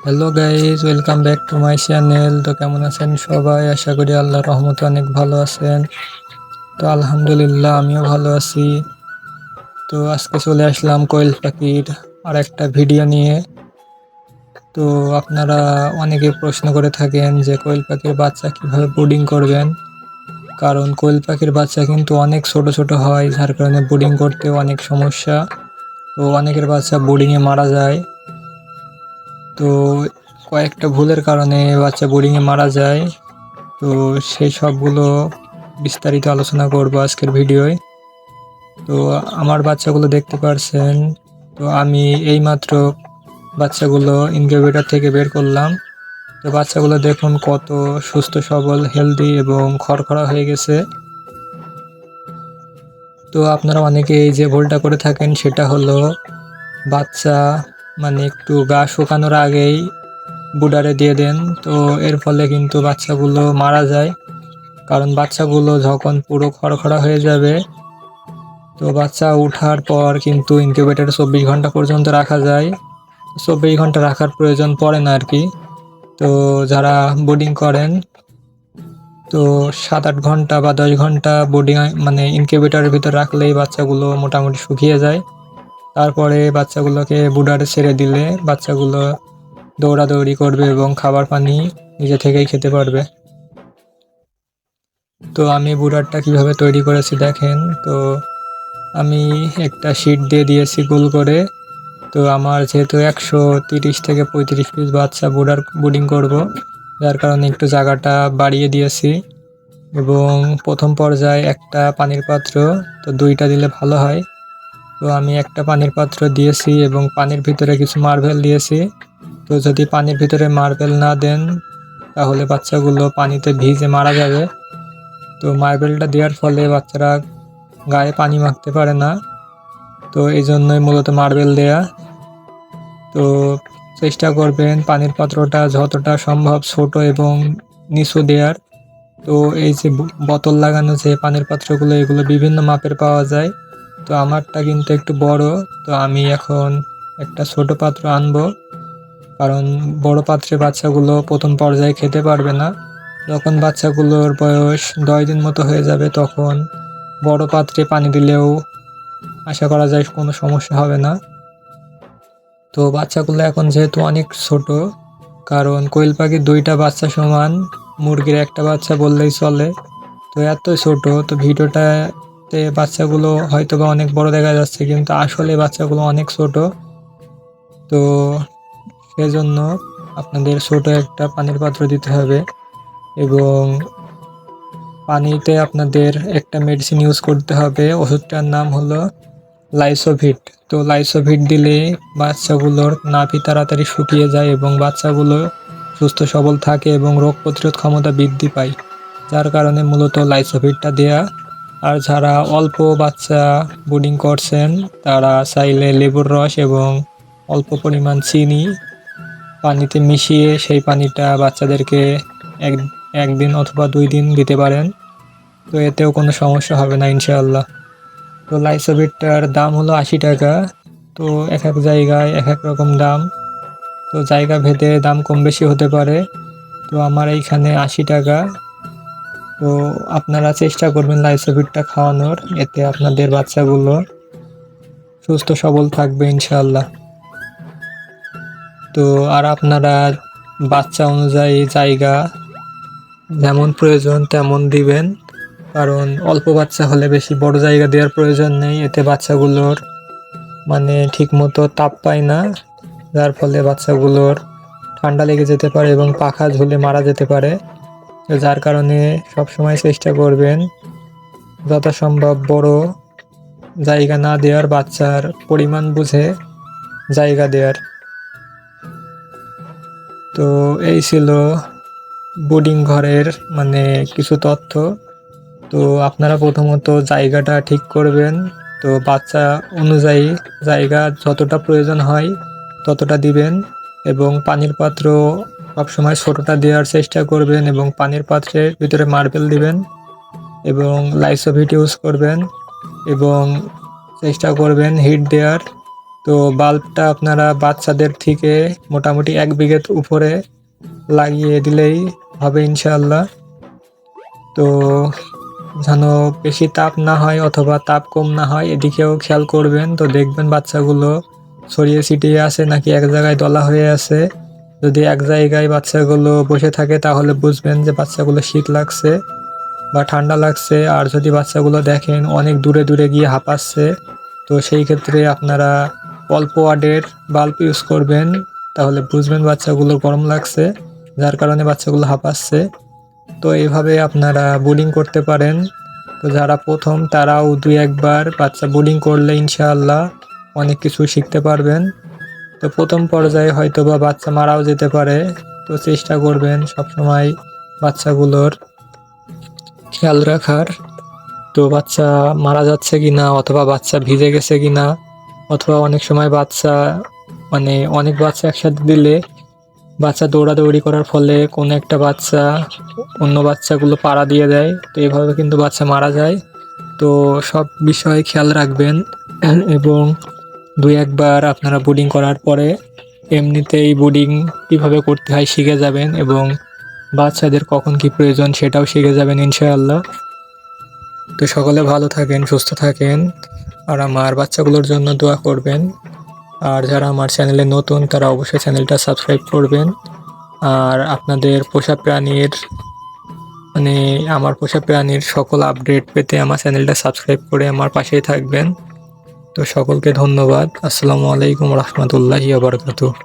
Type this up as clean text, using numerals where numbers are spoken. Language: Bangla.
Hello guys, welcome back to my channel. তো কেমন আছেন সবাই? আশা করি আল্লাহর রহমতে অনেক ভালো আছেন। তো আলহামদুলিল্লাহ আমিও ভালো আছি। তো আজকে চলে আসলাম কোয়েল পাখির আর একটা ভিডিও নিয়ে। তো আপনারা অনেকে প্রশ্ন করে থাকেন যে কোয়েল পাখির বাচ্চা কিভাবে ব্রুডিং করবেন, কারণ কোয়েল পাখির বাচ্চা কিন্তু অনেক ছোট ছোট হয়, যার কারণে ব্রুডিং করতেও অনেক সমস্যা। তো অনেকের বাচ্চা ব্রুডিংয়ে মারা যায়। তো কয়েকটা ভুলের কারণে বাচ্চা বোর্ডিংয়ে মারা যায়। তো সেই সবগুলো বিস্তারিত আলোচনা করব আজকের ভিডিওয়। তো আমার বাচ্চাগুলো দেখতে পারছেন। তো আমি এইমাত্র বাচ্চাগুলো ইনকিউবেটর থেকে বের করলাম। তো বাচ্চাগুলো দেখুন কত সুস্থ সবল, হেলদি এবং খড়খড়া হয়ে গেছে। তো আপনারা অনেকে এই যে ভুলটা করে থাকেন সেটা হলো বাচ্চা একটু গা শুকানোর আগেই বুডারে দিয়ে দেন। তো এর ফলে কিন্তু বাচ্চাগুলো মারা যায়, কারণ বাচ্চাগুলো যখন পুরো খড়খড়া হয়ে যাবে, তো বাচ্চা উঠার পর কিন্তু ইনকিউবেটরে 24 ঘন্টা পর্যন্ত রাখা যায়। 24 ঘন্টা রাখার প্রয়োজন পড়ে না আর কি। তো যারা বোর্ডিং করেন, তো 7-8 ঘন্টা বা 10 ঘন্টা বোর্ডিং ইনকিউবেটরের ভিতর রাখলেই বাচ্চাগুলো মোটামুটি শুকিয়ে যায়। তারপরে বাচ্চাগুলোকে বুডারে ছেড়ে দিলে বাচ্চাগুলো দৌড়াদৌড়ি করবে এবং খাবার পানি নিজে থেকেই খেতে পারবে। তো আমি বুডারটা কিভাবে তৈরি করেছি দেখেন। তো আমি একটা শীট দিয়ে দিয়েছি গোল করে। তো আমার যেহেতু 130 থেকে 35 পিস বাচ্চা বোর্ডিং করব, যার কারণে একটু জায়গাটা বাড়িয়ে দিয়েছি। এবং প্রথম পর্যায়ে একটা পানির পাত্র, তো 2টা দিলে ভালো হয়। তো আমি একটা পানির পাত্র দিয়েছি এবং পানির ভিতরে কিছু মার্বেল দিয়েছি। তো যদি পানির ভিতরে মার্বেল না দেন তাহলে বাচ্চাগুলো পানিতে ভিজে মারা যাবে। তো মার্বেলটা দেওয়ার ফলে বাচ্চারা গায়ে পানি মাখতে পারে না। তো এই জন্যই মূলত মার্বেল দেয়া। তো চেষ্টা করবেন পানির পাত্রটা যতটা সম্ভব ছোট এবং নিচু দেওয়ার। তো এই যে বোতল লাগানো যে পানির পাত্রগুলো, এগুলো বিভিন্ন মাপের পাওয়া যায়। তো আমারটা কিন্তু একটু বড়। তো আমি এখন একটা ছোট পাত্র আনবো, কারণ বড় পাত্রে বাচ্চাগুলো প্রথম পর্যায়ে খেতে পারবে না। যখন বাচ্চাগুলোর বয়স 10 দিন মতো হয়ে যাবে, তখন বড় পাত্রে পানি দিলেও আশা করা যায় কোনো সমস্যা হবে না। তো বাচ্চাগুলো এখন যেহেতু অনেক ছোট, কারণ কোয়েল পাখির 2টা বাচ্চা সমান মুরগির একটা বাচ্চা বললেই চলে। তো এত ছোট, তো ভিডিওটাতে বাচ্চাগুলো হয়তো বা অনেক বড় দেখা যাচ্ছে, কিন্তু আসলে বাচ্চাগুলো অনেক ছোট। তো সেজন্য আপনাদের ছোট একটা পানির পাত্র দিতে হবে এবং পানিতে আপনাদের একটা মেডিসিন ইউজ করতে হবে। ওষুধটার নাম হলো লাইসোভিট। তো লাইসোভিট দিলে বাচ্চাগুলোর নাভি তাড়াতাড়ি শুকিয়ে যায় এবং বাচ্চাগুলো সুস্থ সবল থাকে এবং রোগ প্রতিরোধ ক্ষমতা বৃদ্ধি পায়, যার কারণে মূলত লাইসোভিটটা দেয়া। আর যারা অল্প বাচ্চা বোর্ডিং করছেন, তারা চাইলে লেবুর রস এবং অল্প পরিমাণ চিনি পানিতে মিশিয়ে সেই পানিটা বাচ্চাদেরকে এক একদিন অথবা 2 দিন দিতে পারেন। তো এতেও কোনো সমস্যা হবে না ইনশাআল্লাহ। তো লাইসোভিটটার দাম হলো 80 টাকা। তো এক এক জায়গায় এক এক রকম দাম, তো জায়গা ভেদে দাম কম বেশি হতে পারে। তো আমার এইখানে 80 টাকা। তো আপনারা চেষ্টা করবেন লাইসোভিটটা খাওয়ানোর, এতে আপনাদের বাচ্চাগুলো সুস্থ সবল থাকবে ইনশাআল্লাহ। তো আর আপনারা বাচ্চা অনুযায়ী জায়গা যেমন প্রয়োজন তেমন দিবেন, কারণ অল্প বাচ্চা হলে বেশি বড় জায়গা দেওয়ার প্রয়োজন নেই। এতে বাচ্চাগুলোর ঠিক মতো তাপ পায় না, যার ফলে বাচ্চাগুলোর ঠান্ডা লেগে যেতে পারে এবং পাখা ঝুলে মারা যেতে পারে। তো যার কারণে সবসময় চেষ্টা করবেন যথাসম্ভব বড় জায়গা না দেওয়ার, বাচ্চার পরিমাণ বুঝে জায়গা দেওয়ার। তো এই ছিল বোর্ডিং ঘরের কিছু তথ্য। তো আপনারা প্রথমত জায়গাটা ঠিক করবেন। তো বাচ্চা অনুযায়ী জায়গা যতটা প্রয়োজন হয় ততটা দিবেন এবং পানির পাত্র সবসময় ছোটোটা দেওয়ার চেষ্টা করবেন এবং পানির পাত্রের ভিতরে মার্বেল দিবেন এবং লাইসোভিট ইউজ করবেন এবং চেষ্টা করবেন হিট দেওয়ার। তো বাল্বটা আপনারা বাচ্চাদের থেকে মোটামুটি 1 বিঘের উপরে লাগিয়ে দিলেই হবে ইনশাআল্লাহ। তো যেন বেশি তাপ না হয় অথবা তাপ কম না হয় এদিকেও খেয়াল করবেন। তো দেখবেন বাচ্চাগুলো ছড়িয়ে ছিটিয়ে আছে নাকি এক জায়গায় দলা হয়ে আছে। যদি এক জায়গায় বাচ্চাগুলো বসে থাকে তাহলে বুঝবেন যে বাচ্চাগুলো শীত লাগছে বা ঠান্ডা লাগছে। আর যদি বাচ্চাগুলো দেখেন অনেক দূরে দূরে গিয়ে হাঁপাচ্ছে, তো সেই ক্ষেত্রে আপনারা অল্প ওয়াটের বাল্ব ইউজ করবেন, তাহলে বুঝবেন বাচ্চাগুলো গরম লাগছে, যার কারণে বাচ্চাগুলো হাঁপাচ্ছে। তো এইভাবে আপনারা বোর্ডিং করতে পারেন। তো যারা প্রথম তারাও 2-1 বার বাচ্চা বোর্ডিং করলে ইনশাআল্লাহ অনেক কিছু শিখতে পারবেন। তো প্রথম পর্যায়ে হয়তো বা বাচ্চা মারাও যেতে পারে, তো চেষ্টা করবেন সবসময় বাচ্চাগুলোর খেয়াল রাখার। তো বাচ্চা মারা যাচ্ছে কিনা অথবা বাচ্চা ভিজে গেছে কিনা, অথবা অনেক সময় বাচ্চা অনেক বাচ্চা একসাথে দিলে বাচ্চা দৌড়াদৌড়ি করার ফলে কোনো একটা বাচ্চা অন্য বাচ্চাগুলো পাড়া দিয়ে দেয়, তো এভাবে কিন্তু বাচ্চা মারা যায়। তো সব বিষয়ে খেয়াল রাখবেন এবং 2-1 বার আপনারা বোর্ডিং করার পরে এমনিতেই বোর্ডিং কীভাবে করতে হয় শিখে যাবেন এবং বাচ্চাদের কখন কি প্রয়োজন সেটাও শিখে যাবেন ইনশাআল্লাহ। তো সকলে ভালো থাকেন, সুস্থ থাকেন, আর আমার বাচ্চাগুলোর জন্য দোয়া করবেন। আর যারা আমার চ্যানেলে নতুন তারা অবশ্যই চ্যানেলটা সাবস্ক্রাইব করবেন। আর আপনাদের পোষা প্রাণীর আমার পোষা প্রাণীর সকল আপডেট পেতে আমার চ্যানেলটা সাবস্ক্রাইব করে আমার পাশেই থাকবেন। তো সকলকে ধন্যবাদ। আসসালামু আলাইকুম রহমতুল্লাহি ওয়া বারাকাতুহু।